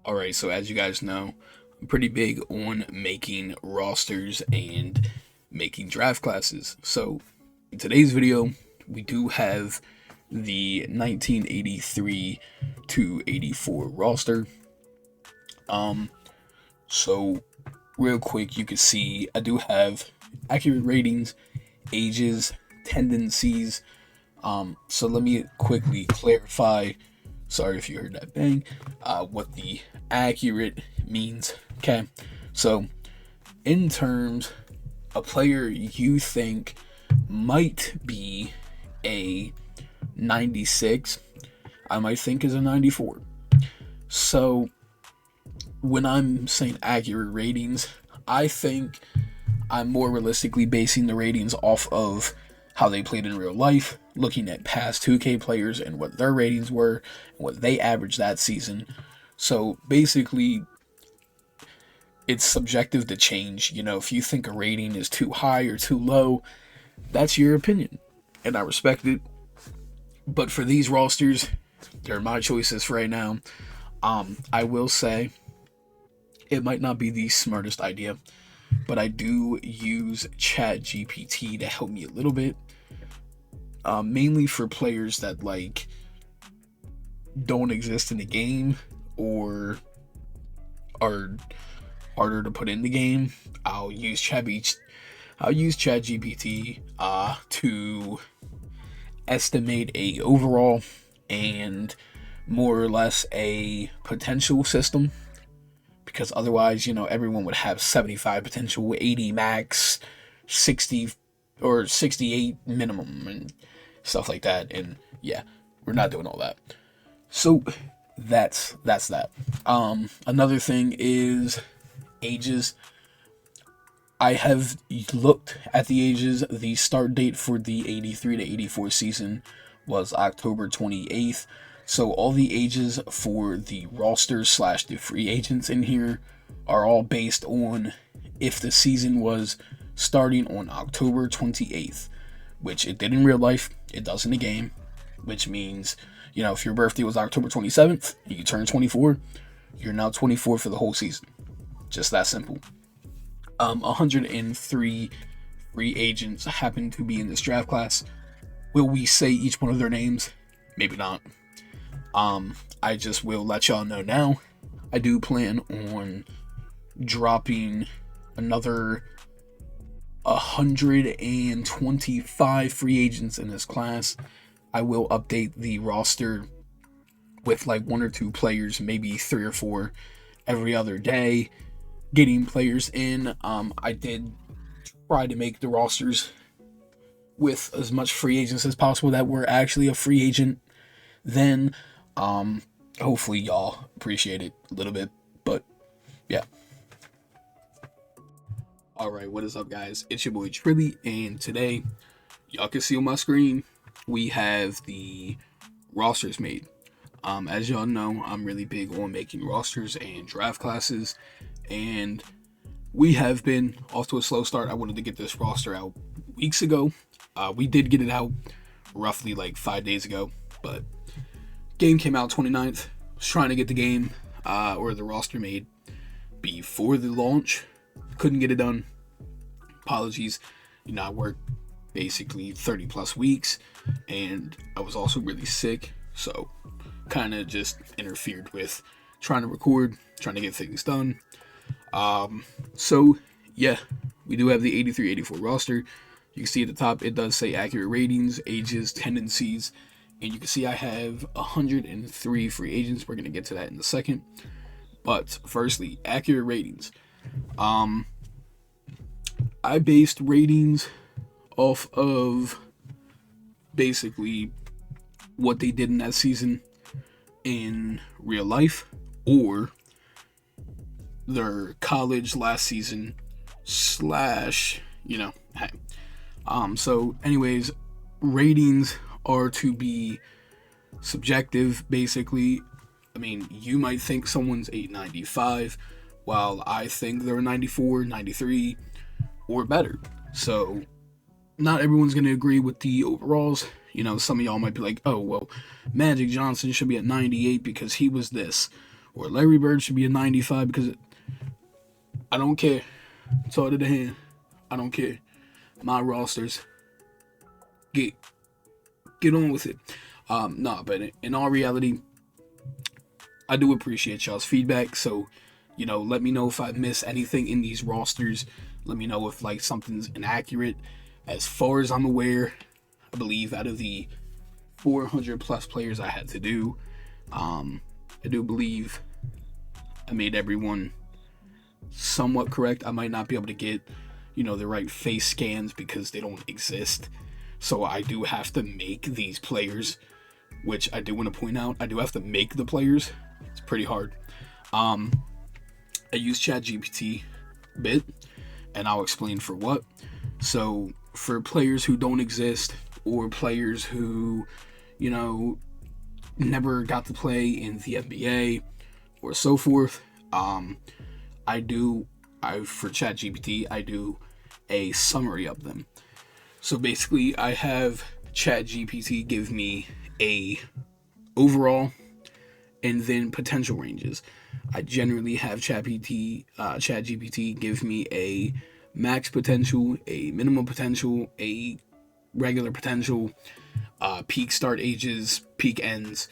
Alright, so as you guys know, I'm pretty big on making rosters and making draft classes. So, in today's video, we do have the 1983 to 84 roster. So real quick, you can see I do have accurate ratings, ages, tendencies. So let me quickly clarify. Sorry if you heard that bang. What the accurate means. Okay, so in terms, a player you think might be a 96, I might think is a 94. So when I'm saying accurate ratings, I think I'm more realistically basing the ratings off of how they played in real life, looking at past 2K players and what their ratings were, and what they averaged that season. So basically, it's subjective to change. You know, if you think a rating is too high or too low, that's your opinion, and I respect it. But for these rosters, they're my choices for right now. I will say it might not be the smartest idea, but I do use Chat GPT to help me a little bit, mainly for players that like don't exist in the game or are harder to put in the game. I'll use Chat GPT to estimate a overall and more or less a potential system, because otherwise, you know, everyone would have 75 potential, 80 max, 60 or 68 minimum, and stuff like that. And yeah, we're not doing all that. So that's that. Another thing is ages. I have looked at the ages. The start date for the 83 to 84 season was October 28th. So all the ages for the rosters slash the free agents in here are all based on if the season was starting on October 28th, which it did in real life. It does in the game, which means, you know, if your birthday was October 27th, you turn 24, you're now 24 for the whole season. Just that simple. 103 free agents happen to be in this draft class. Will we say each one of their names? Maybe not. I just will let y'all know now. I do plan on dropping another 125 free agents in this class. I will update the roster with like one or two players, maybe three or four every other day, getting players in. I did try to make the rosters with as much free agents as possible that were actually a free agent then. Hopefully y'all appreciate it a little bit, but yeah. Alright, what is up guys? It's your boy Trilly, and today, y'all can see on my screen, we have the rosters made. As y'all know, I'm really big on making rosters and draft classes, and we have been off to a slow start. I wanted to get this roster out weeks ago. We did get it out roughly like 5 days ago, but game came out 29th. Was trying to get the game or the roster made before the launch. Couldn't get it done. Apologies. You know, I worked basically 30 plus weeks, and I was also really sick, so kind of just interfered with trying to record, trying to get things done. So yeah, we do have the 83-84 roster. You can see at the top it does say accurate ratings, ages, tendencies, and you can see I have 103 free agents. We're gonna get to that in a second. But firstly, accurate ratings. I based ratings off of basically what they did in that season in real life, or their college last season slash, you know, hey. So anyways, ratings are to be subjective, basically. I mean, you might think someone's 895, while I think they're 94, 93, or better. So not everyone's going to agree with the overalls. You know, some of y'all might be like, oh, well, Magic Johnson should be at 98 because he was this. or Larry Bird should be a 95 because I don't care. It's all to the hand. I don't care. My rosters. Get on with it. Nah, but in all reality, I do appreciate y'all's feedback. So, let me know if I miss anything in these rosters. Let me know if like something's inaccurate. As far as I'm aware, I believe out of the 400 plus players I had to do, I do believe I made everyone somewhat correct. I might not be able to get, the right face scans because they don't exist. So I do have to make these players, which I do want to point out. I do have to make the players. It's pretty hard. I use ChatGPT a bit, and I'll explain for what. So for players who don't exist, or players who, never got to play in the NBA or so forth, for ChatGPT, I do a summary of them. So basically, I have ChatGPT give me a overall and then potential ranges. I generally have ChatGPT give me a max potential, a minimum potential, a regular potential, peak start ages, peak ends.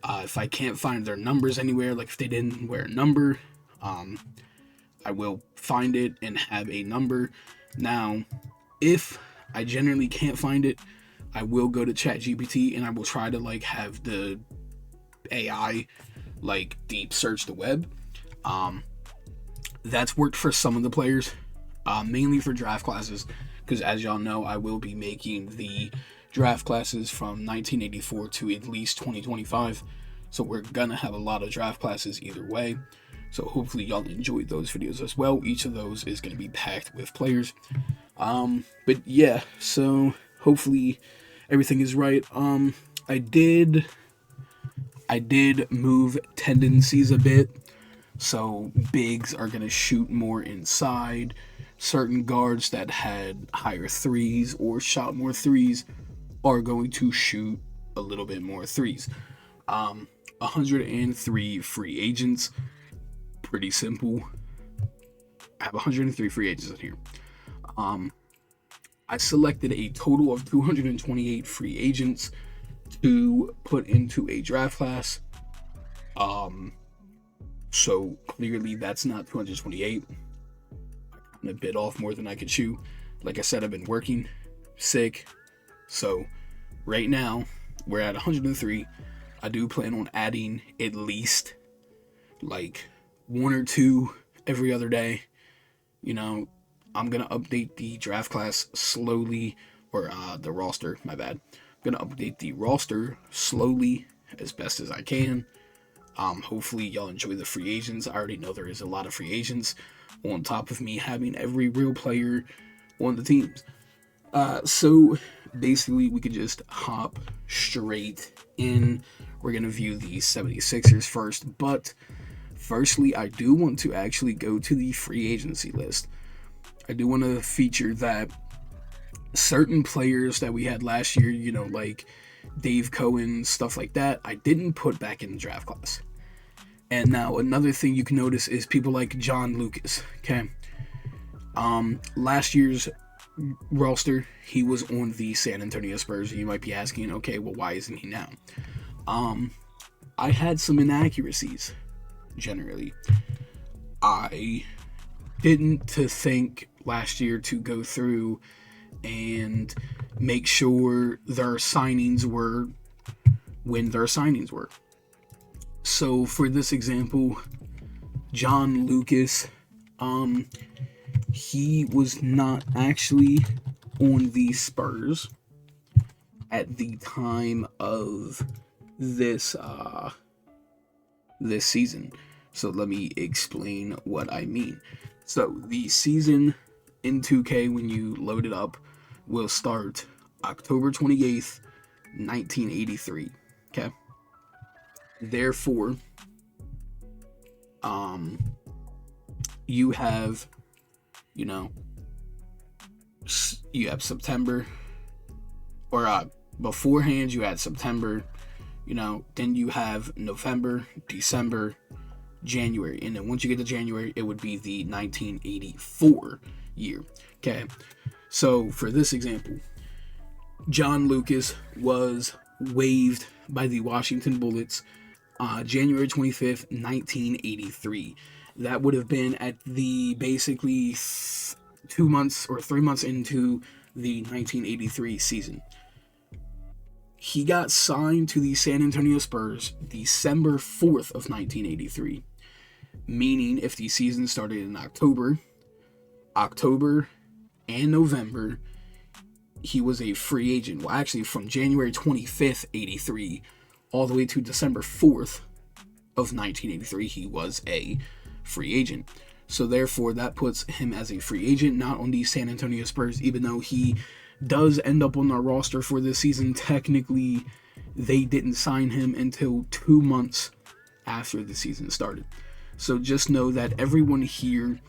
If I can't find their numbers anywhere, like if they didn't wear a number, I will find it and have a number. Now, if I generally can't find it, I will go to ChatGPT and I will try to like have the AI like deep search the web. That's worked for some of the players, mainly for draft classes, because as y'all know, I will be making the draft classes from 1984 to at least 2025. So we're gonna have a lot of draft classes either way. So hopefully y'all enjoyed those videos as well. Each of those is gonna be packed with players. But yeah, so hopefully everything is right. I did move tendencies a bit. So bigs are gonna shoot more inside. Certain guards that had higher threes or shot more threes are going to shoot a little bit more threes. 103 free agents. Pretty simple. I have 103 free agents in here. I selected a total of 228 free agents to put into a draft class. So clearly that's not 228. I'm a bit off more than I could chew. Like I said, I've been working, sick. So right now we're at 103. I do plan on adding at least like one or two every other day. I'm going to update the draft class slowly, or the roster, my bad. I'm going to update the roster slowly as best as I can. Hopefully y'all enjoy the free agents. I already know there is a lot of free agents on top of me having every real player on the teams. So basically we could just hop straight in. We're going to view the 76ers first, but firstly, I do want to actually go to the free agency list. I do want to feature that certain players that we had last year, like Dave Cohen, stuff like that, I didn't put back in the draft class. And now another thing you can notice is people like John Lucas, okay? Last year's roster, he was on the San Antonio Spurs. You might be asking, okay, well, why isn't he now? I had some inaccuracies, generally. I didn't think last year to go through and make sure their signings were when their signings were. So for this example, John Lucas, he was not actually on the Spurs at the time of this season. So let me explain what I mean. So the season in 2K, when you load it up, will start October 28th, 1983. Okay. Therefore, you have, you have September, or beforehand you had September, then you have November, December, January. And then once you get to January, it would be the 1984 year. Okay, so for this example, John Lucas was waived by the Washington Bullets January 25th, 1983. That would have been at the basically 2 months or 3 months into the 1983 season. He got signed to the San Antonio Spurs December 4th of 1983, meaning if the season started in October and November, he was a free agent. Well, actually, from January 25th, 83, all the way to December 4th of 1983, he was a free agent. So therefore, that puts him as a free agent, not on the San Antonio Spurs, even though he does end up on our roster for this season. Technically, they didn't sign him until 2 months after the season started. So just know that everyone here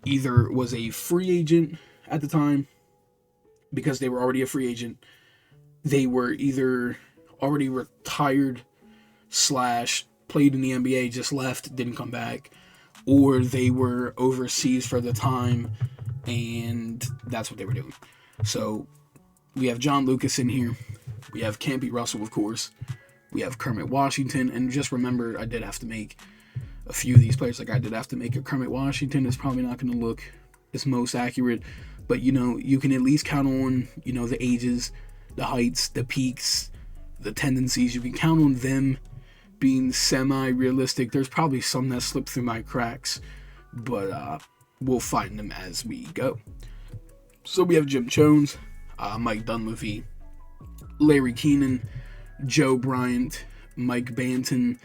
either was a free agent at the time because they were already a free agent. They were either already retired / played in the NBA, just left, didn't come back, or they were overseas for the time, and that's what they were doing. So we have John Lucas in here. We have Campy Russell, of course. We have Kermit Washington. And just remember, I did have to make a few of these players. Like, I did have to make a Kermit Washington. It's probably not going to look as most accurate. But, you can at least count on, the ages, the heights, the peaks, the tendencies. You can count on them being semi-realistic. There's probably some that slip through my cracks. But we'll find them as we go. So we have Jim Jones, Mike Dunleavy, Larry Keenan, Joe Bryant, Mike Banton.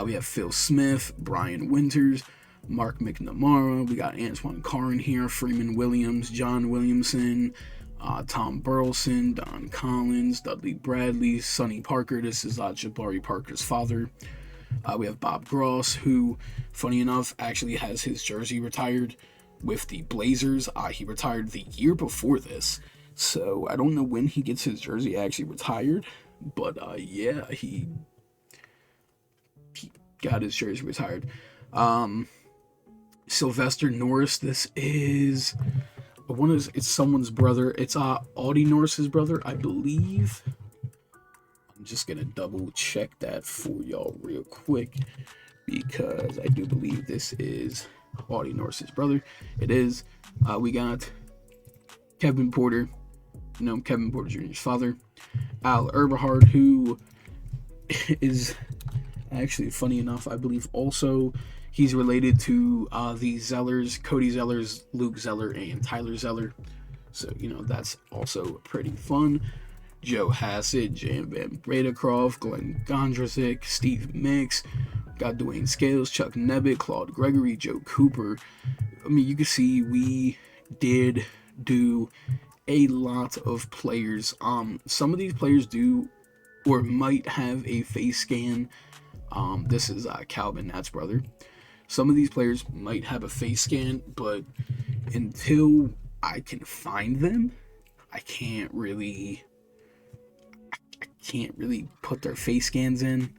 We have Phil Smith, Brian Winters, Mark McNamara. We got Antoine Carr in here, Freeman Williams, John Williamson, Tom Burleson, Don Collins, Dudley Bradley, Sonny Parker. This is Jabari Parker's father. We have Bob Gross, who, funny enough, actually has his jersey retired with the Blazers. He retired the year before this, so I don't know when he gets his jersey actually retired, but yeah, he got his jersey retired. Sylvester Norris, this is it's someone's brother. It's Audie Norris's brother, I believe. I'm just gonna double check that for y'all real quick, because I do believe this is Audie Norris's brother. It is. We got Kevin Porter, Kevin Porter Jr.'s father. Al Eberhard, who is actually, funny enough, I believe also he's related to the Zellers, Cody Zellers, Luke Zeller, and Tyler Zeller. So, that's also pretty fun. Joe Hassett, Jan Van Bredecroft, Glenn Gondrzik, Steve Mix, got Dwayne Scales, Chuck Nebbit, Claude Gregory, Joe Cooper. I mean, you can see we did do a lot of players. Some of these players do or might have a face scan. This is Calvin Nat's brother. Some of these players might have a face scan, but until I can find them, I can't really put their face scans in.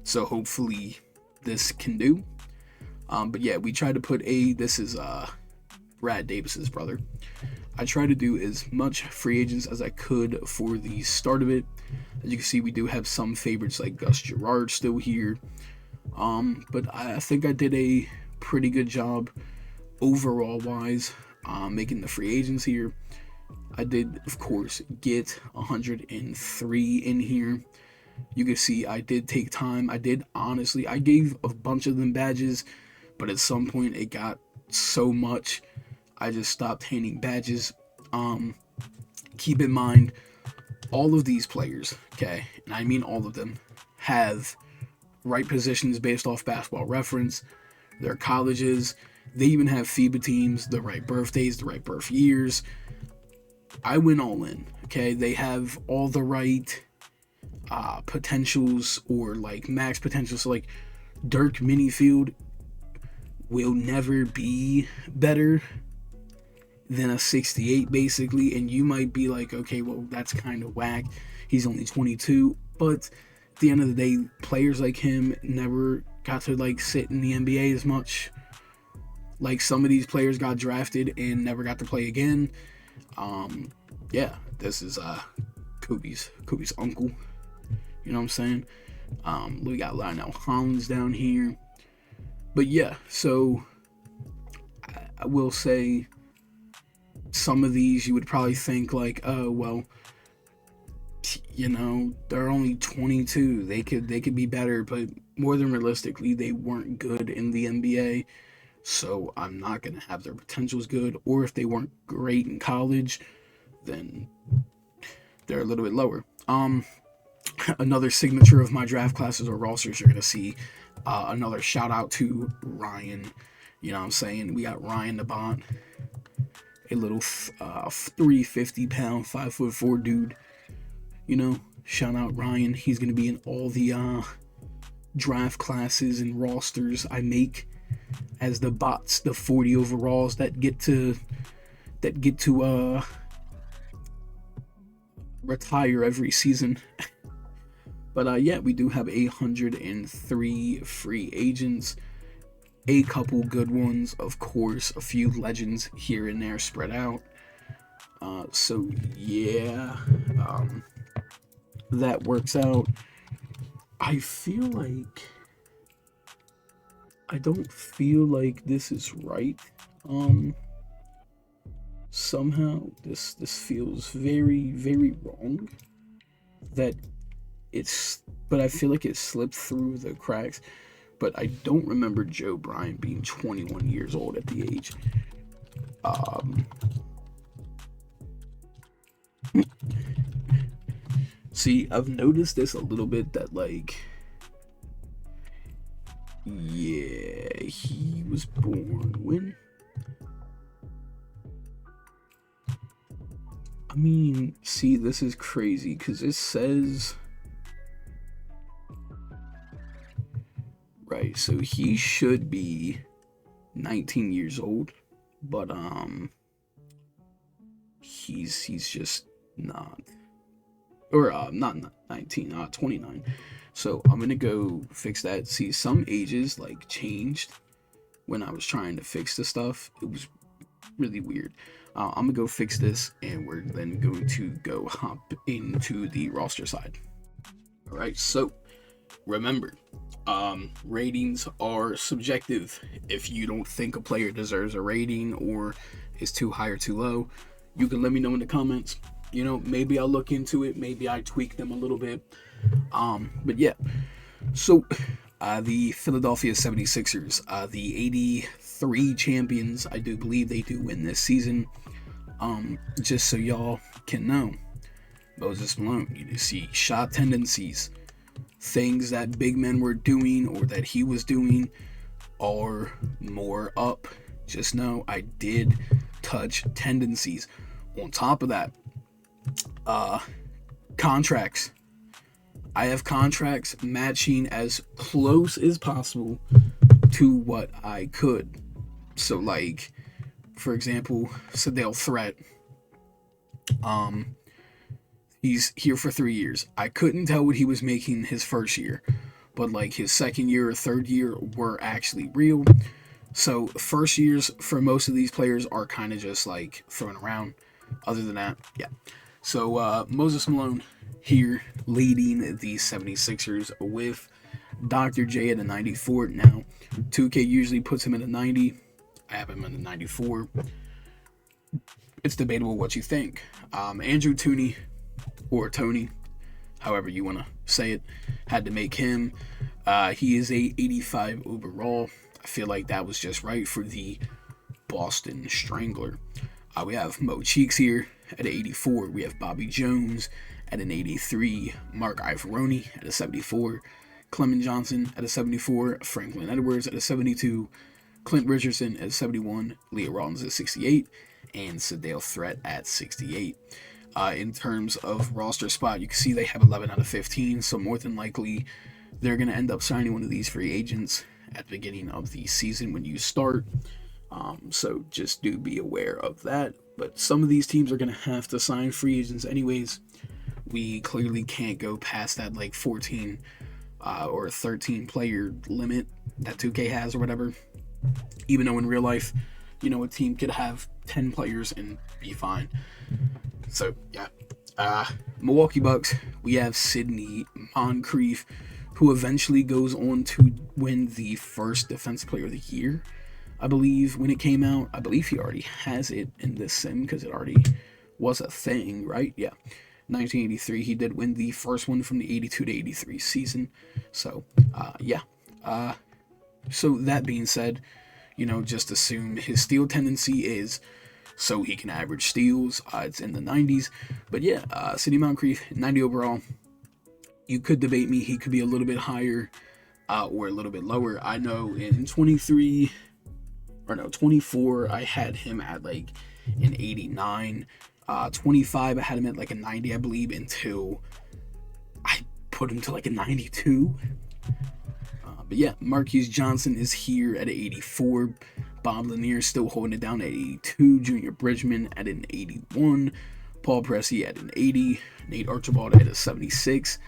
So hopefully this can do. But yeah, we tried to put this is Brad Davis's brother. I tried to do as much free agents as I could for the start of it. As you can see, we do have some favorites like Gus Gerard still here. But I think I did a pretty good job overall wise making the free agents here. I did, of course, get 103 in here. You can see I did take time. I gave a bunch of them badges, but at some point it got so much, I just stopped handing badges. Keep in mind, all of these players, okay, and I mean all of them, have right positions based off Basketball Reference, their colleges, they even have FIBA teams, the right birthdays, the right birth years. I went all in, okay? They have all the right potentials, or like max potentials. So like Dirk Minifield will never be better than a 68 basically, and you might be like, okay, well, that's kind of whack. He's only 22, but at the end of the day, players like him never got to like sit in the NBA as much. Like some of these players got drafted and never got to play again. Yeah, this is Kobe's uncle. You know what I'm saying? We got Lionel Hollins down here. But yeah, so I will say some of these you would probably think like, oh well, you know, they're only 22. They could be better, but more than realistically, they weren't good in the NBA. So I'm not gonna have their potentials good. Or if they weren't great in college, then they're a little bit lower. Another signature of my draft classes or rosters, you're gonna see another shout out to Ryan. You know what I'm saying? We got Ryan the Bot, a little 350-pound, 5'4" dude. You know, shout out Ryan. He's gonna be in all the draft classes and rosters I make as the bots, the 40 overalls that get to retire every season. But yeah, we do have 103 free agents, a couple good ones, of course, a few legends here and there spread out. So yeah, that works out. I don't feel like this is right. Somehow this feels very, very wrong. But I feel like it slipped through the cracks. But I don't remember Joe Bryant being 21 years old at the age. See, I've noticed this a little bit that like, yeah, he was born when? I mean, see, this is crazy because it says, right, so he should be 19 years old, but he's just not, or not 19, 29. So I'm gonna go fix that. See, some ages like changed when I was trying to fix the stuff. It was really weird. I'm gonna go fix this, and we're then going to go hop into the roster side. All right, so remember, ratings are subjective. If you don't think a player deserves a rating or is too high or too low, you can let me know in the comments. You know, maybe I'll look into it. Maybe I tweak them a little bit. But yeah, so the Philadelphia 76ers, the 83 champions, I do believe they do win this season. Just so y'all can know, Moses Malone, you see shot tendencies, things that big men were doing or that he was doing are more up. Just know I did touch tendencies. On top of that, contracts. I have contracts matching as close as possible to what I could. So like, for example, Sadale Threat. He's here for 3 years. I couldn't tell what he was making his first year, but like his second year or third year were actually real. So first years for most of these players are kind of just like thrown around. Other than that, yeah. So Moses Malone here leading the 76ers with Dr. J at a 94. Now, 2K usually puts him at a 90. I have him at a 94. It's debatable what you think. Andrew Tooney, or Tony, however you want to say it, had to make him. He is a 85 overall. I feel like that was just right for the Boston Strangler. We have Mo Cheeks here at an 84. We have Bobby Jones at an 83. Mark Ivoroni at a 74. Clement Johnson at a 74. Franklin Edwards at a 72. Clint Richardson at 71. Leah Rollins at 68. And Sadale Threat at 68. In terms of roster spot, you can see they have 11 out of 15. So more than likely, they're going to end up signing one of these free agents at the beginning of the season when you start. So just do be aware of that. But some of these teams are going to have to sign free agents anyways. We clearly can't go past that like 14 or a 13 player limit that 2K has or whatever. Even though in real life, a team could have 10 players and be fine. So, yeah. Milwaukee Bucks, we have Sidney Moncrief, who eventually goes on to win the first Defensive Player of the Year, I believe, when it came out. I believe he already has it in this sim because it already was a thing, right? Yeah. 1983, he did win the first one from the 82 to 83 season. So, yeah. So that being said, just assume his steal tendency is so he can average steals. It's in the 90s. But yeah, Sidney Moncrief, 90 overall. You could debate me. He could be a little bit higher or a little bit lower. I know in 24, I had him at like an 89. 25, I had him at like a 90, I believe, until I put him to like a 92. But yeah, Marquise Johnson is here at an 84. Bob Lanier still holding it down at 82. Junior Bridgman at an 81. Paul Pressey at an 80. Nate Archibald at a 76.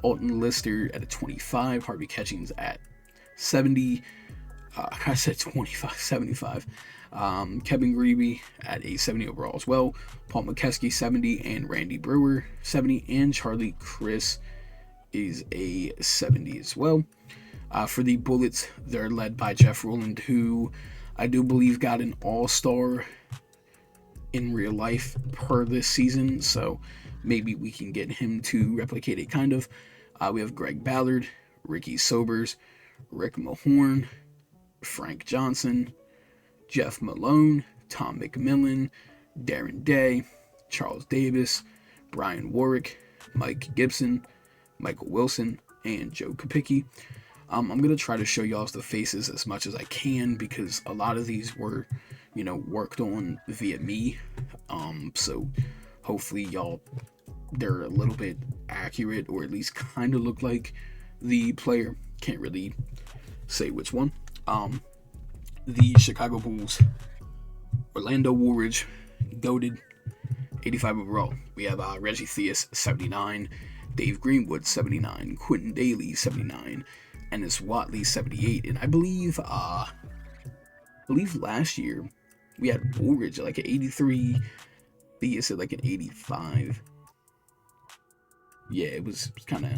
Alton Lister at a 25. Harvey Catchings at 70. I said 25, 75. Kevin Greeby at a 70 overall as well. Paul McKeskey 70, and Randy Brewer 70, and Charlie Chris is a 70 as well. For the Bullets, they're led by Jeff Rowland, who I do believe got an all-star in real life per this season, so maybe we can get him to replicate it kind of. We have Greg Ballard, Ricky Sobers, Rick Mahorn, Frank Johnson, Jeff Malone, Tom McMillan, Darren Day, Charles Davis, Brian Warwick, Mike Gibson, Michael Wilson, and Joe Kopicki. I'm going to try to show y'all the faces as much as I can because a lot of these were, worked on via me. So hopefully they're a little bit accurate or at least kind of look like the player. Can't really say which one. The Chicago Bulls, Orlando Woolridge, goated, 85 overall. We have Reggie Theus, 79, Dave Greenwood, 79, Quentin Daly, 79, Ennis Watley, 78, and I believe last year we had Woolridge at like an 83, Theus at like an 85. Yeah, it was kind of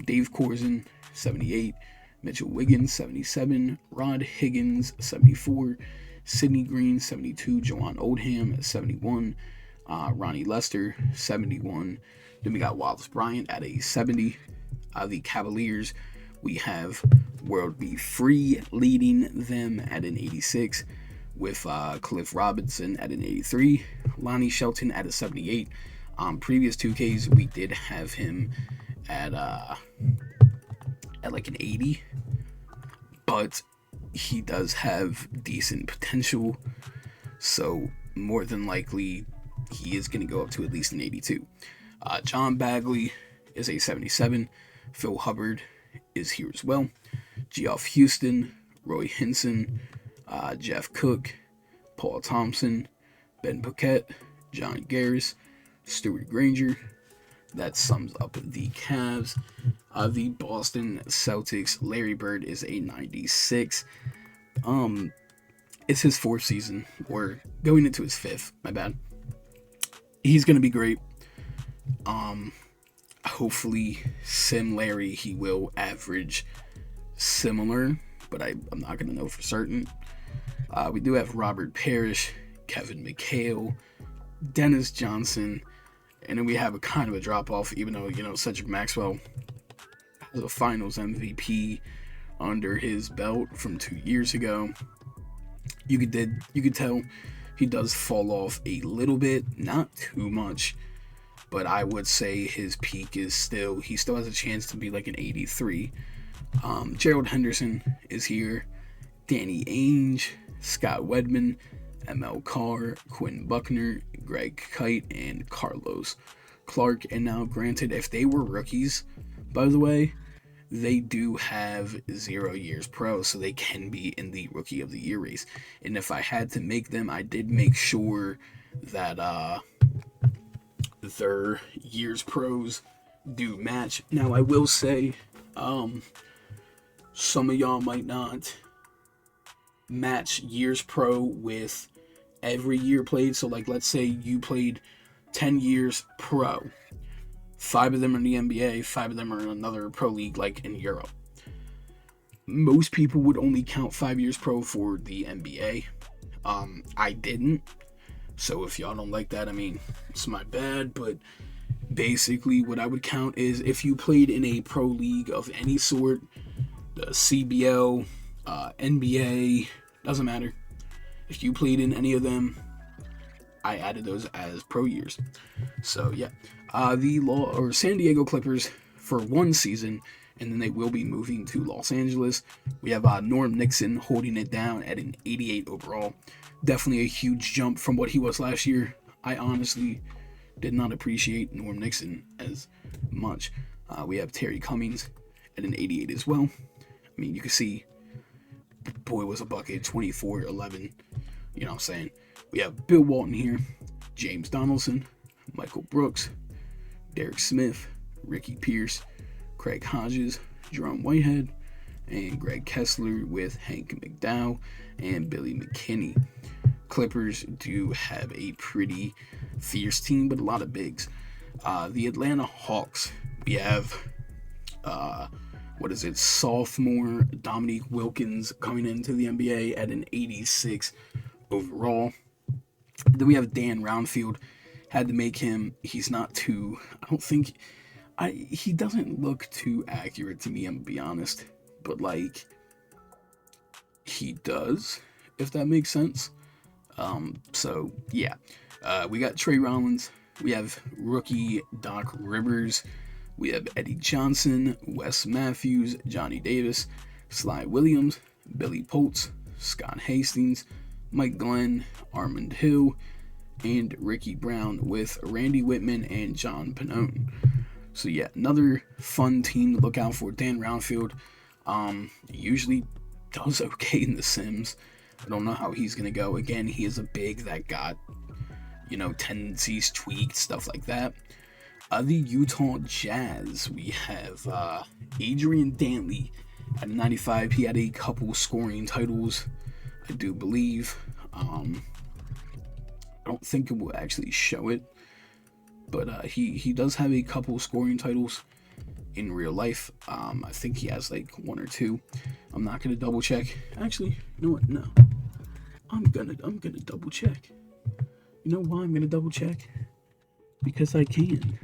Dave Corzin, 78, Mitchell Wiggins, 77, Rod Higgins, 74, Sidney Green, 72, Joanne Oldham, 71, Ronnie Lester, 71. Then we got Wallace Bryant at a 70. The Cavaliers, we have World B. Free leading them at an 86, with Cliff Robinson at an 83, Lonnie Shelton at a 78. Previous 2Ks, we did have him at like an 80, but he does have decent potential, so more than likely he is going to go up to at least an 82. John Bagley is a 77. Phil Hubbard is here as well. Geoff Houston, Roy Hinson, Jeff Cook, Paul Thompson, Ben Paquette, John Garris, Stuart Granger. That sums up the Cavs. The Boston Celtics, Larry Bird is a 96. It's his fourth season, or going into his fifth, my bad. He's going to be great. Hopefully, Sim Larry, he will average similar, but I'm not going to know for certain. We do have Robert Parrish, Kevin McHale, Dennis Johnson, and then we have a kind of a drop-off, even though, Cedric Maxwell has a finals MVP under his belt from 2 years ago. You could tell he does fall off a little bit, not too much, but I would say his peak is he still has a chance to be like an 83. Gerald Henderson is here, Danny Ainge, Scott Wedman, ML Carr, Quinn Buckner, Greg Kite, and Carlos Clark. And now, granted, if they were rookies, by the way, they do have 0 years pro, so they can be in the Rookie of the Year race. And if I had to make them, I did make sure that their years pros do match. Now, I will say, some of y'all might not match years pro with every year played. So, like, let's say you played 10 years pro. 5 of them are in the NBA, 5 of them are in another pro league, like in Europe. Most people would only count 5 years pro for the NBA. I didn't. So if y'all don't like that, I mean, it's my bad. But basically, what I would count is if you played in a pro league of any sort, the CBL, NBA, doesn't matter. If you played in any of them, I added those as pro years. So yeah, the San Diego Clippers for 1 season, and then they will be moving to Los Angeles. We have Norm Nixon holding it down at an 88 overall. Definitely a huge jump from what he was last year. I honestly did not appreciate Norm Nixon as much. We have Terry Cummings at an 88 as well. I mean, you can see, boy was a bucket, 24, 11. You know what I'm saying? We have Bill Walton here, James Donaldson, Michael Brooks, Derek Smith, Ricky Pierce, Craig Hodges, Jerome Whitehead, and Greg Kessler with Hank McDowell and Billy McKinney. Clippers do have a pretty fierce team, but a lot of bigs. The Atlanta Hawks, we have, sophomore Dominique Wilkins coming into the NBA at an 86 overall. Then we have Dan Roundfield. Had to make him, he's not too, he doesn't look too accurate to me, I'm gonna be honest. But, like, he does, if that makes sense. So, yeah. We got Trey Rollins. We have rookie Doc Rivers. We have Eddie Johnson, Wes Matthews, Johnny Davis, Sly Williams, Billy Poltz, Scott Hastings, Mike Glenn, Armand Hill, and Ricky Brown with Randy Whitman and John Pannone. So yeah, another fun team to look out for. Dan Roundfield usually does okay in the Sims. I don't know how he's going to go. Again, he is a big that got, tendencies tweaked, stuff like that. The Utah Jazz, we have Adrian Dantley at 95. He had a couple scoring titles, I do believe. I don't think it will actually show it, but he does have a couple scoring titles in real life. I think he has like 1 or 2. I'm not gonna double check. Actually, you know what? No, I'm gonna double check. You know why I'm gonna double check? Because I can.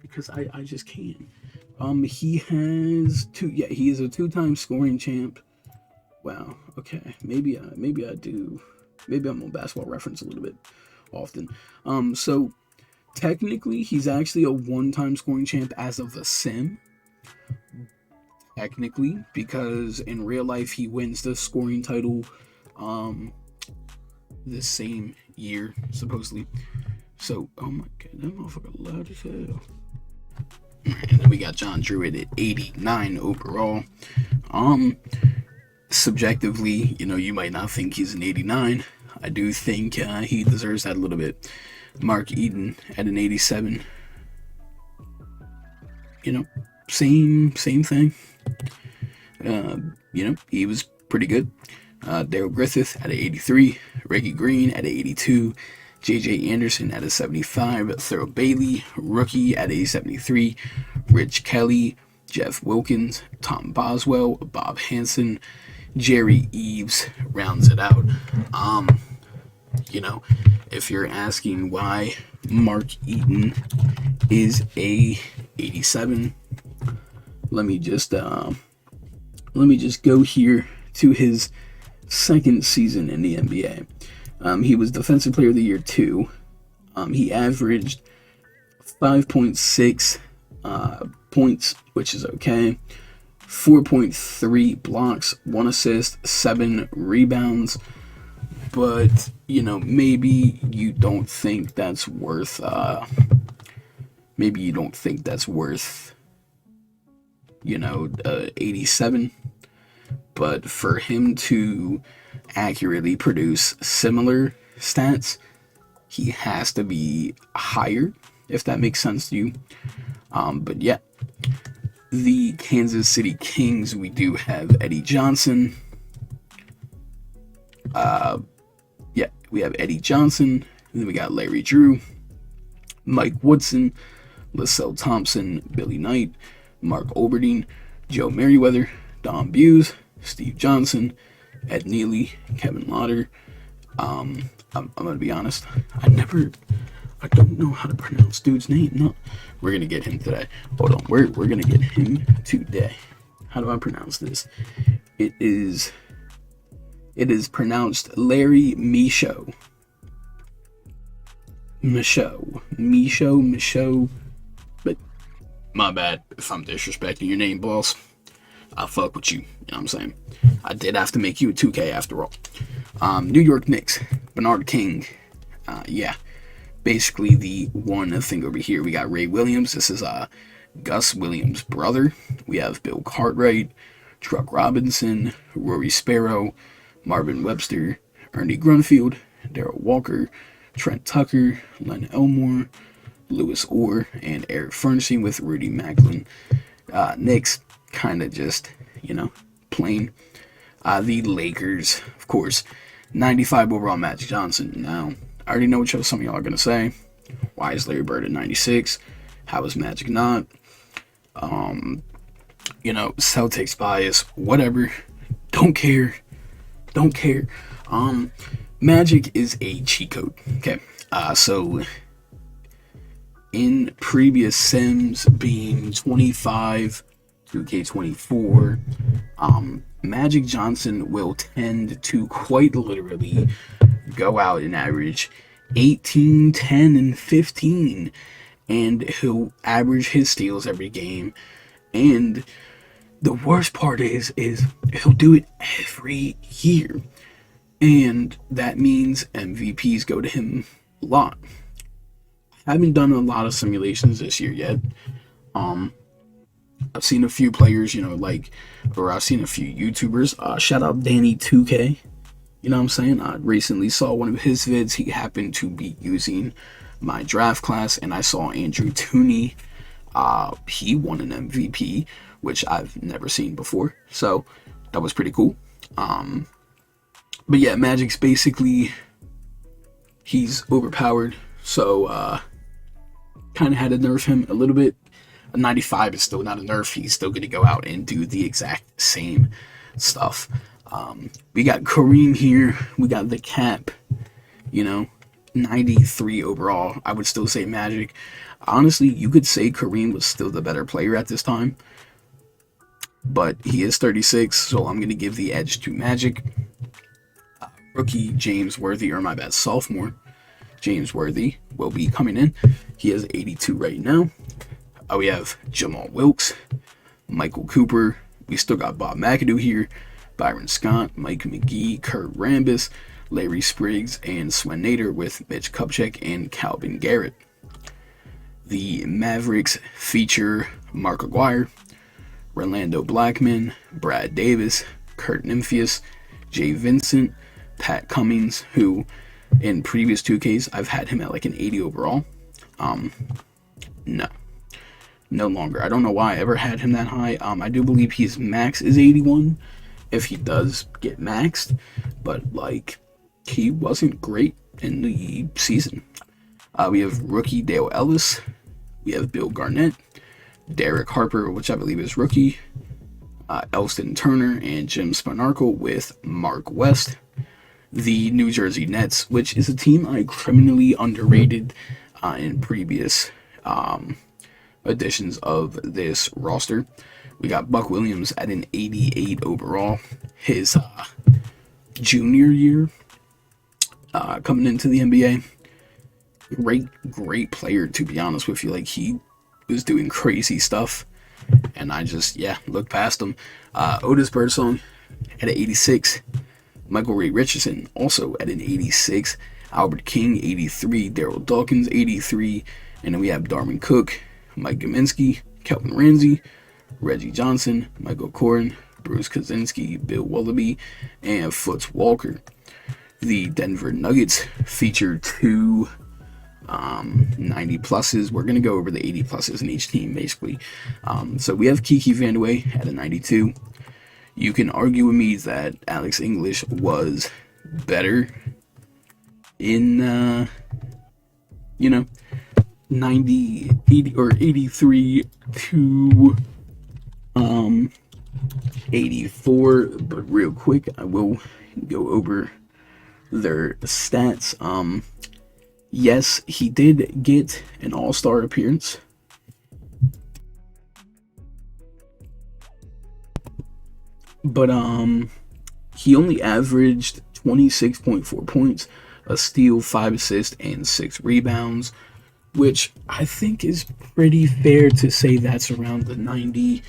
Because I just can. He has 2. Yeah, he is a 2-time scoring champ. Wow. Okay. Maybe I do. Maybe I'm on Basketball Reference a little bit often. So technically, he's actually a 1-time scoring champ as of the Sim. Technically, because in real life he wins the scoring title, the same year supposedly. So, oh my god, that motherfucker loud as hell. And then we got John Druid at 89 overall. Subjectively, you might not think he's an 89. I do think he deserves that a little bit. Mark Eaton at an 87. Same thing. He was pretty good. Daryl Griffith at an 83. Reggie Green at an 82. J.J. Anderson at a 75. Thurl Bailey, rookie, at a 73. Rich Kelly, Jeff Wilkins, Tom Boswell, Bob Hansen, Jerry Eves rounds it out. If you're asking why Mark Eaton is a 87, let me just go here to his second season in the NBA. He was Defensive Player of the Year 2. He averaged 5.6 points, which is okay. 4.3 blocks, 1 assist, 7 rebounds. But, maybe you don't think that's worth, 87. But for him to accurately produce similar stats, he has to be higher, if that makes sense to you. But yeah, the Kansas City Kings, we do have Eddie Johnson. Yeah, we have Eddie Johnson. And then we got Larry Drew, Mike Woodson, LaSalle Thompson, Billy Knight, Mark Olberding, Joe Merriweather, Don Buse, Steve Johnson, Ed Neely, Kevin Lauder. I'm gonna be honest, I don't know how to pronounce dude's name. No, we're gonna get him today. Hold on, we're gonna get him today. How do I pronounce this? It is pronounced Larry Michaud. Michaud. But my bad if I'm disrespecting your name, boss. I'll fuck with you. You know what I'm saying? I did have to make you a 2K after all. New York Knicks, Bernard King. Yeah, basically the one thing over here. We got Ray Williams. This is Gus Williams' brother. We have Bill Cartwright, Truck Robinson, Rory Sparrow, Marvin Webster, Ernie Grunfield, Darrell Walker, Trent Tucker, Len Elmore, Lewis Orr, and Eric Furnessy with Rudy Macklin. Knicks, kind of just, plain. The Lakers, of course, 95 overall Magic Johnson. Now, I already know what some of y'all are going to say. Why is Larry Bird at 96? How is Magic not? Celtics bias, whatever. Don't care. Magic is a cheat code. Okay. So in previous Sims being 25, 2K24, Magic Johnson will tend to quite literally go out and average 18, 10, and 15. And he'll average his steals every game. And the worst part is he'll do it every year. And that means MVPs go to him a lot. I haven't done a lot of simulations this year yet. I've seen a few players, I've seen a few YouTubers. Shout out Danny2K. You know what I'm saying? I recently saw one of his vids. He happened to be using my draft class, and I saw Andrew Tooney. He won an MVP, which I've never seen before. So that was pretty cool. But yeah, Magic's basically, he's overpowered. So kind of had to nerf him a little bit. A 95 is still not a nerf. He's still going to go out and do the exact same stuff. We got Kareem here. We got the cap, 93 overall. I would still say Magic. Honestly, you could say Kareem was still the better player at this time. But he is 36, so I'm going to give the edge to Magic. Rookie sophomore James Worthy will be coming in. He has 82 right now. We have Jamal Wilkes, Michael Cooper. We still got Bob McAdoo here, Byron Scott, Mike McGee, Kurt Rambis, Larry Spriggs, and Swen Nader with Mitch Kupchak and Calvin Garrett. The Mavericks feature Mark Aguirre, Rolando Blackman, Brad Davis, Kurt Nymphius, Jay Vincent, Pat Cummings, who in previous 2Ks I've had him at like an 80 overall. No longer. I don't know why I ever had him that high. I do believe his max is 81 if he does get maxed, but he wasn't great in the season. We have rookie Dale Ellis. We have Bill Garnett, Derek Harper, which I believe is rookie, Elston Turner, and Jim Spanarkel with Mark West. The New Jersey Nets, which is a team I criminally underrated in previous editions of this roster. We got Buck Williams at an 88 overall. His junior year coming into the NBA. Great player, to be honest with you. He was doing crazy stuff, and I just, looked past him. Otis Birdsong at an 86. Michael Ray Richardson also at an 86. Albert King, 83. Daryl Dawkins, 83. And then we have Darwin Cook, Mike Gaminsky, Kelvin Ramsey, Reggie Johnson, Michael Corrin, Bruce Kaczynski, Bill Wallaby, and Foots Walker. The Denver Nuggets feature two 90 pluses. We're going to go over the 80 pluses in each team, basically. So we have Kiki Vandeweghe at a 92. You can argue with me that Alex English was better in, 90, 80, or 83 to 84. But real quick, I will go over their stats. Yes, he did get an all-star appearance. But he only averaged 26.4 points, a steal, 5 assists, and 6 rebounds, which I think is pretty fair to say that's around the 90.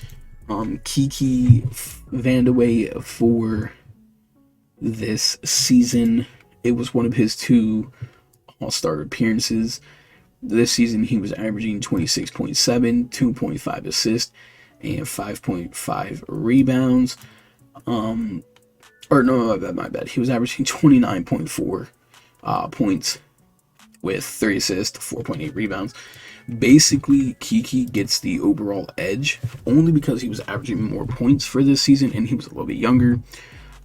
Kiki Vandeweghe for this season, it was one of his 2 all-star appearances. This season he was averaging 26.7, 2.5 assists, and 5.5 rebounds. Or no, my bad. He was averaging 29.4 points with 3 assists, 4.8 rebounds. Basically, Kiki gets the overall edge only because he was averaging more points for this season and he was a little bit younger.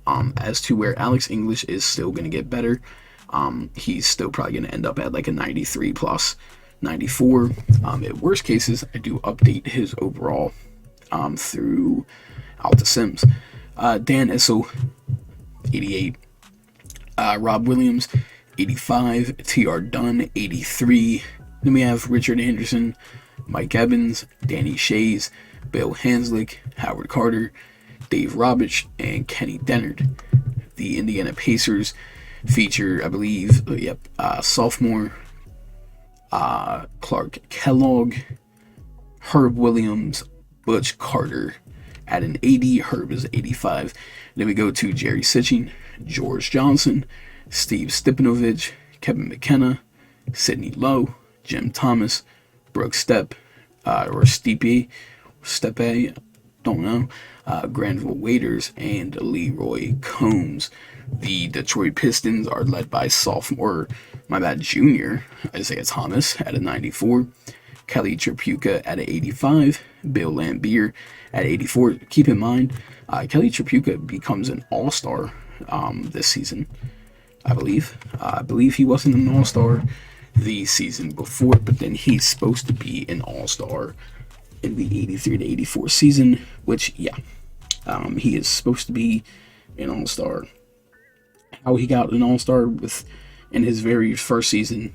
As to where Alex English is still going to get better, he's still probably going to end up at like a 93 plus, 94. At worst cases, I do update his overall through Alta Sims. Dan Issel, 88. Rob Williams, 85. T.R. Dunn, 83. Then we have Richard Anderson, Mike Evans, Danny Shays, Bill Hanslick, Howard Carter, Dave Robich, and Kenny Dennard. The Indiana Pacers feature, I believe, sophomore Clark Kellogg, Herb Williams, Butch Carter at an 80. Herb is 85. Then we go to Jerry Sitching, George Johnson, Steve Stipanovich, Kevin McKenna, Sidney Lowe, Jim Thomas, Brooke Steppe, don't know, Granville Waiters, and Leroy Combs. The Detroit Pistons are led by junior Isaiah Thomas at a 94, Kelly Tripucka at an 85, Bill Laimbeer at 84. Keep in mind, Kelly Tripucka becomes an all-star this season, I believe. I believe he wasn't an all-star the season before, but then he's supposed to be an all-star in the 83 to 84 season, which, he is supposed to be an all-star. How he got an all-star in his very first season,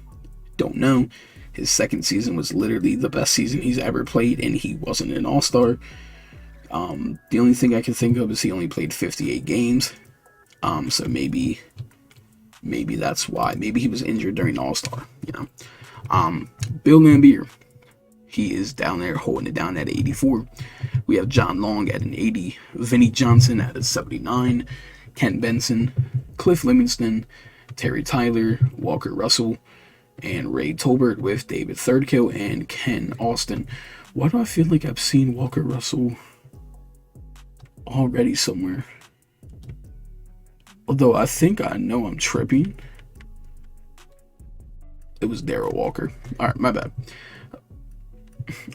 don't know. His second season was literally the best season he's ever played, and he wasn't an all-star. The only thing I can think of is he only played 58 games, so maybe that's why. Maybe he was injured during All-Star, Bill Laimbeer, he is down there holding it down at 84. We have John Long at an 80, Vinnie Johnson at a 79, Kent Benson, Cliff Livingston, Terry Tyler, Walker Russell, and Ray Tolbert with David Thirdkill and Ken Austin. Why do I feel like I've seen Walker Russell already somewhere? Although I think I know I'm tripping. It was Darryl Walker. Alright, my bad.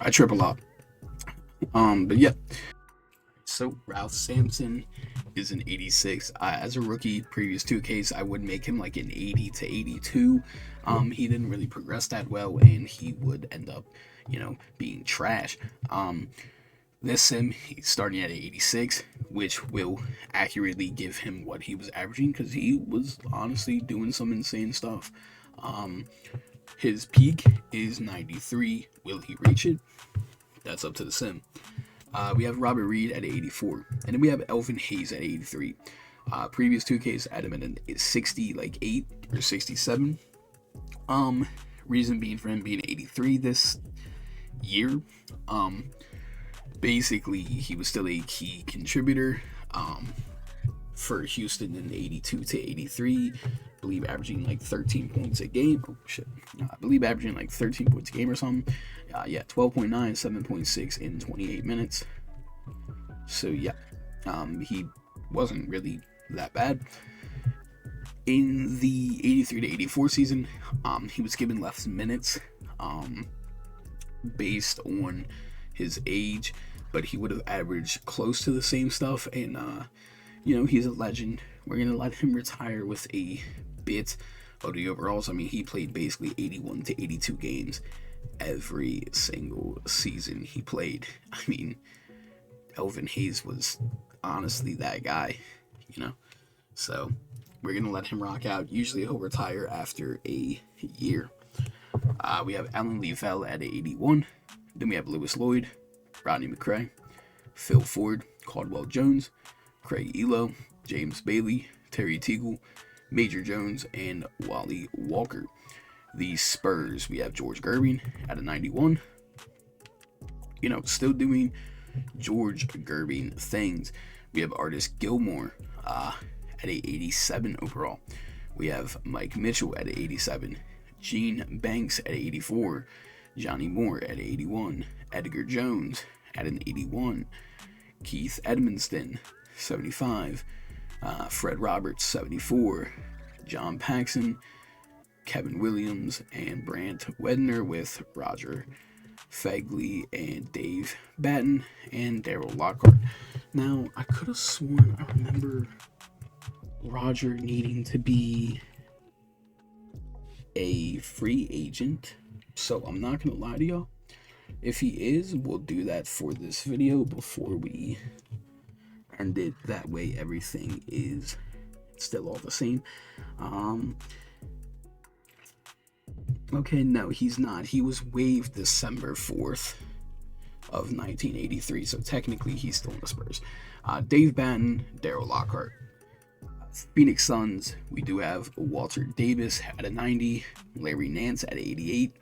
I trip a lot. But yeah. So Ralph Sampson is an 86. As a rookie, previous 2Ks, I would make him like an 80 to 82. He didn't really progress that well, and he would end up, being trash. This sim, he's starting at 86, which will accurately give him what he was averaging, because he was honestly doing some insane stuff. His peak is 93. Will he reach it? That's up to the sim. We have Robert Reed at 84, and then we have Elvin Hayes at 83. Previous 2Ks had him at a 60, like 8 or 67. Reason being for him being 83 this year, basically he was still a key contributor for Houston in 82 to 83. I believe averaging like 13 points a game. I believe averaging like 13 points a game or something. 12.9, 7.6 in 28 minutes. So he wasn't really that bad. In the 83 to 84 season, he was given less minutes based on his age, but he would have averaged close to the same stuff. And he's a legend. We're gonna let him retire with a bit of the overalls. I mean, he played basically 81 to 82 games every single season he played. I mean, Elvin Hayes was honestly that guy, So we're gonna let him rock out. Usually he'll retire after a year. We have Alan Leavell at 81. Then we have Lewis Lloyd, Rodney McRae, Phil Ford, Caldwell Jones, Craig Elo, James Bailey, Terry Teagle, Major Jones, and Wally Walker. The Spurs, we have George Gervin at a 91. Still doing George Gervin things. We have Artis Gilmore at a 87 overall. We have Mike Mitchell at a 87. Gene Banks at 84. Johnny Moore at 81. Edgar Jones at an 81. Keith Edmonston, 75. Fred Roberts, 74. John Paxson, Kevin Williams, and Brant Wedner, with Roger Fegley and Dave Batten and Daryl Lockhart. Now, I could have sworn I remember Roger needing to be a free agent, so I'm not gonna lie to y'all. If he is, we'll do that for this video before we end it. That way everything is still all the same. Okay, no, he's not. He was waived December 4th of 1983, so technically he's still in the Spurs. Dave Batten, Daryl Lockhart. Phoenix Suns, we do have Walter Davis at a 90, Larry Nance at an 88,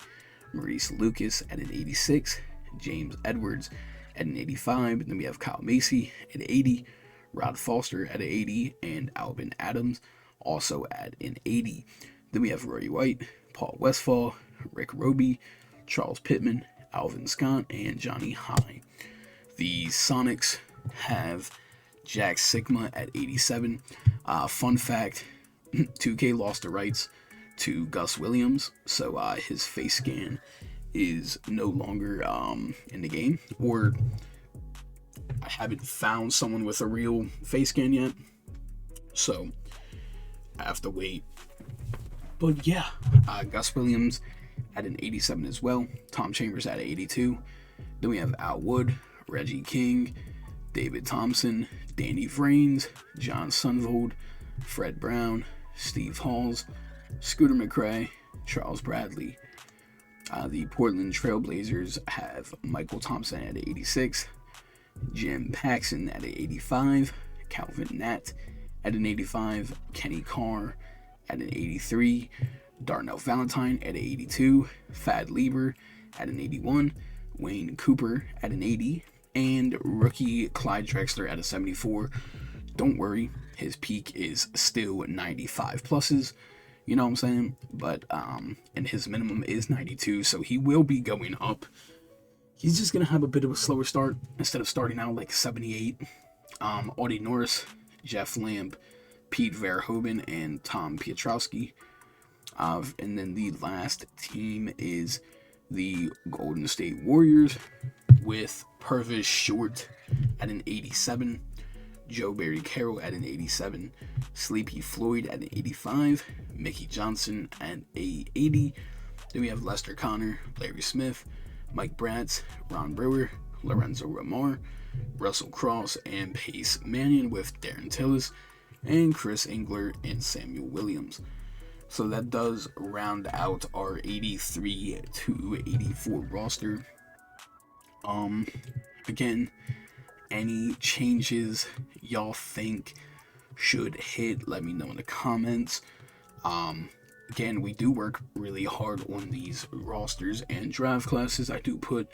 Maurice Lucas at an 86, James Edwards at an 85, and then we have Kyle Macy at an 80, Rod Foster at an 80, and Alvin Adams also at an 80. Then we have Rory White, Paul Westphal, Rick Roby, Charles Pittman, Alvin Scott, and Johnny High. The Sonics have Jack Sigma at 87. Fun fact, 2K lost the rights to Gus Williams, so his face scan is no longer in the game, or I haven't found someone with a real face scan yet, so I have to wait. But yeah, Gus Williams at an 87 as well. Tom Chambers at an 82. Then we have Al Wood, Reggie King, David Thompson, Danny Vrains, John Sunvold, Fred Brown, Steve Halls, Scooter McRae, Charles Bradley. The Portland Trailblazers have Michael Thompson at an 86, Jim Paxson at an 85, Calvin Natt at an 85, Kenny Carr at an 83, Darnell Valentine at an 82, Thad Lieber at an 81, Wayne Cooper at an 80, and rookie Clyde Drexler at a 74. Don't worry, his peak is still 95 pluses, you know what I'm saying? But and his minimum is 92, so he will be going up. He's just gonna have a bit of a slower start instead of starting out like 78. Audie Norris, Jeff Lamb, Pete Verhoeven, and Tom Piotrowski. And then the last team is the Golden State Warriors with Purvis Short at an 87, Joe Barry Carroll at an 87, Sleepy Floyd at an 85, Mickey Johnson at a 80. Then we have Lester Connor, Larry Smith, Mike Bratz, Ron Brewer, Lorenzo Ramar, Russell Cross, and Pace Mannion, with Darren Tillis and Chris Engler and Samuel Williams. So that does round out our 83 to 84 roster. Again, any changes y'all think should hit, let me know in the comments. Again, we do work really hard on these rosters and draft classes. I do put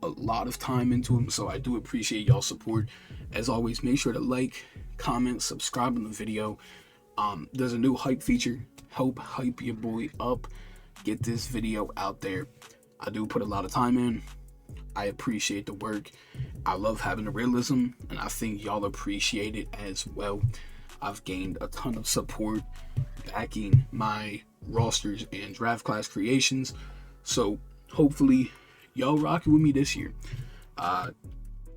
a lot of time into them, so I do appreciate y'all support. As always, make sure to like, comment, subscribe on the video. There's a new hype feature. Help hype your boy up. Get this video out there. I do put a lot of time in. I appreciate the work. I love having the realism, and I think y'all appreciate it as well. I've gained a ton of support backing my rosters and draft class creations. So hopefully y'all rocking with me this year.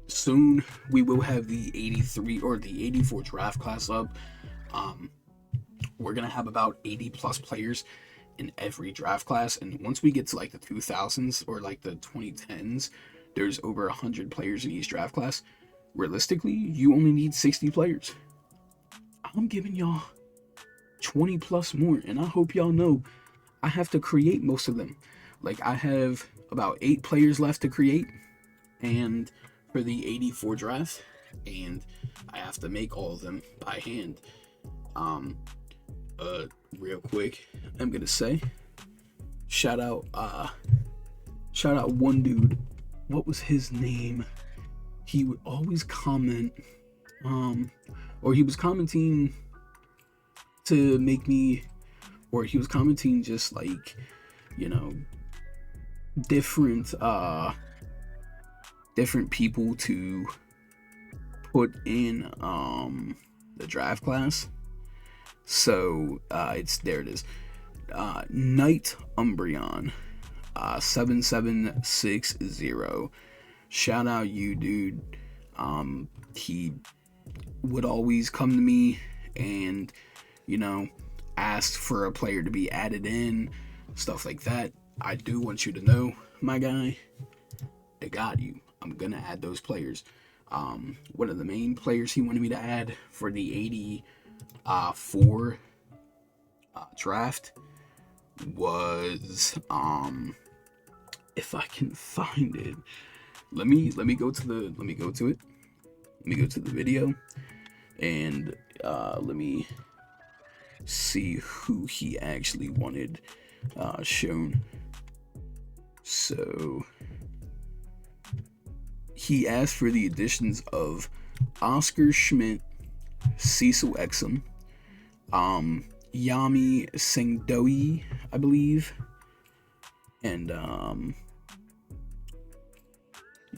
Soon we will have the 83 or the 84 draft class up. We're gonna have about 80 plus players in every draft class, and once we get to like the 2000s or like the 2010s, there's over 100 players in each draft class. Realistically, you only need 60 players. I'm giving y'all 20 plus more, and I hope y'all know I have to create most of them. Like, I have about 8 players left to create, and for the 84 draft, and I have to make all of them by hand. Real quick, I'm gonna say shout out one dude. What was his name? He would always comment, or he was commenting to make me, or he was commenting just like, you know, different people to put in the draft class. So there it is. Knight Umbreon 7760. Shout out you, dude. He would always come to me and, you know, ask for a player to be added in, stuff like that. I do want you to know, my guy, I got you. I'm gonna add those players. One of the main players he wanted me to add for the 84 draft was if I can find it. Let me go to it. Let me go to the video, and let me see who he actually wanted shown. So he asked for the additions of Oscar Schmidt, Cecil Exum, Yami Sengdoi, I believe, and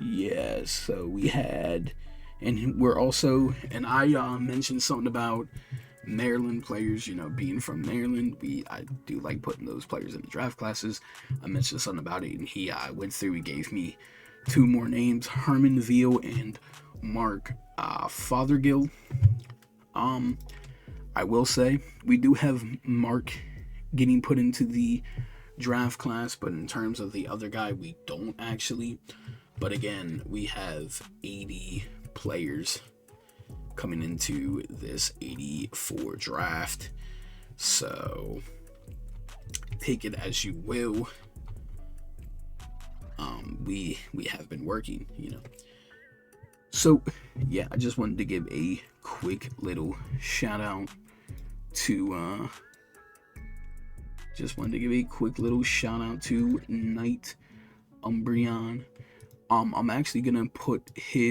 yeah. So we had, and we're also, and I mentioned something about Maryland players, you know, being from Maryland. I do like putting those players in the draft classes. I mentioned something about it, and he went through. He gave me 2 more names: Herman Veal and Mark Fothergill. I will say we do have Mark getting put into the draft class, but in terms of the other guy, we don't actually. But again, we have 80 players coming into this 84 draft, so take it as you will. We have been working, you know. So yeah, I just wanted to give a quick little shout out to Knight Umbreon. I'm actually gonna put a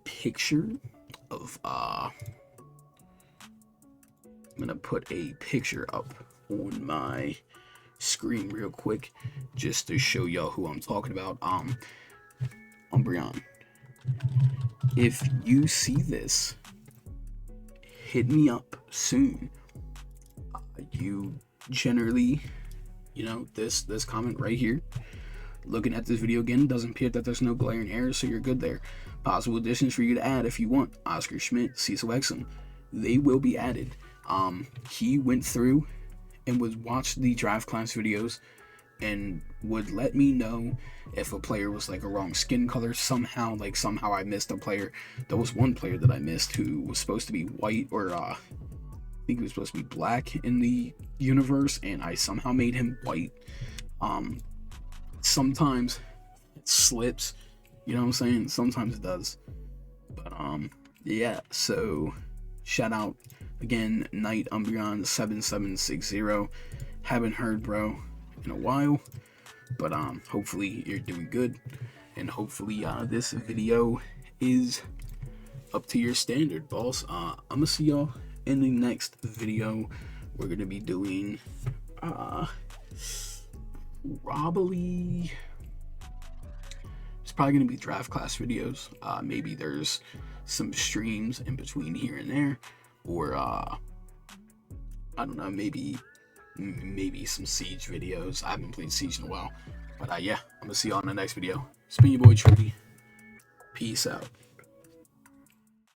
picture of I'm gonna put a picture up on my screen real quick just to show y'all who I'm talking about. Umbreon, if you see this, hit me up soon. You generally, you know, this comment right here, looking at this video again, doesn't appear that there's no glaring errors, so you're good there. Possible additions for you to add if you want: Oscar Schmidt, Cecil Exum. They will be added. He went through and watched the draft class videos and would let me know if a player was like a wrong skin color somehow. Like somehow I missed a player. There was one player that I missed who was supposed to be white, or I think he was supposed to be black in the universe, and I somehow made him white. Sometimes it slips, you know what I'm saying? Sometimes it does. But yeah, so shout out again, Knight Umbreon 7760. Haven't heard bro in a while, but hopefully you're doing good, and hopefully this video is up to your standard, boss. I'm gonna see y'all in the next video. We're gonna be doing probably it's probably going to be draft class videos. Maybe there's some streams in between here and there, or I don't know, maybe some Siege videos. I haven't played Siege in a while, but yeah, I'm gonna see y'all in the next video. It's been your boy Trilly. Peace out.